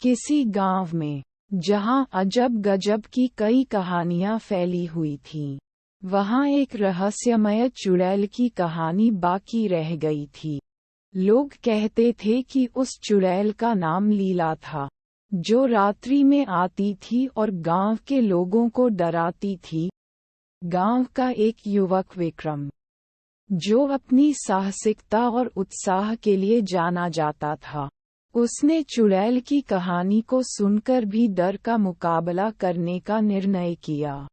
किसी गांव में, जहां अजब गजब की कई कहानियां फैली हुई थीं, वहां एक रहस्यमय चुड़ैल की कहानी बाकी रह गई थी। लोग कहते थे कि उस चुड़ैल का नाम लीला था, जो रात्रि में आती थी और गांव के लोगों को डराती थी। गांव का एक युवक विक्रम, जो अपनी साहसिकता और उत्साह के लिए जाना जाता था, उसने चुड़ैल की कहानी को सुनकर भी डर का मुकाबला करने का निर्णय किया।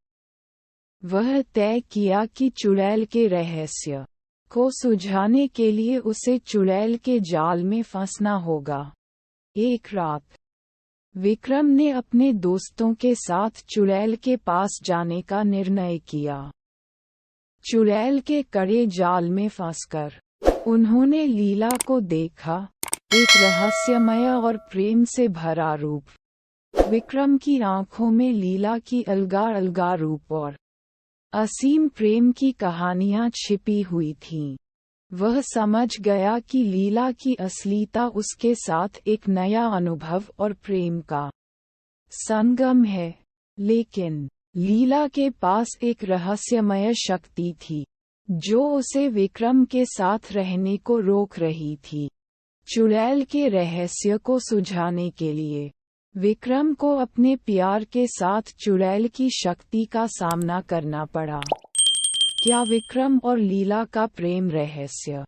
वह तय किया कि चुड़ैल के रहस्य को सुलझाने के लिए उसे चुड़ैल के जाल में फंसना होगा। एक रात, विक्रम ने अपने दोस्तों के साथ चुड़ैल के पास जाने का निर्णय किया। चुड़ैल के कड़े जाल में फंसकर उन्होंने लीला को देखा, एक रहस्यमय और प्रेम से भरा रूप। विक्रम की आंखों में लीला की अलगा रूप और असीम प्रेम की कहानियां छिपी हुई थीं। वह समझ गया कि लीला की असलीता उसके साथ एक नया अनुभव और प्रेम का संगम है। लेकिन लीला के पास एक रहस्यमय शक्ति थी, जो उसे विक्रम के साथ रहने को रोक रही थी। चुड़ैल के रहस्य को सुलझाने के लिए विक्रम को अपने प्यार के साथ चुड़ैल की शक्ति का सामना करना पड़ा। क्या विक्रम और लीला का प्रेम रहस्य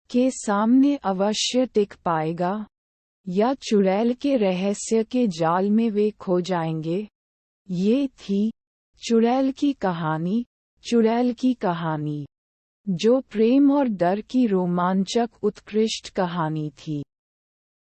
के सामने अवश्य टिक पाएगा, या चुड़ैल के रहस्य के जाल में वे खो जाएंगे? ये थी चुड़ैल की कहानी। चुड़ैल की कहानी, जो प्रेम और डर की रोमांचक उत्कृष्ट कहानी थी।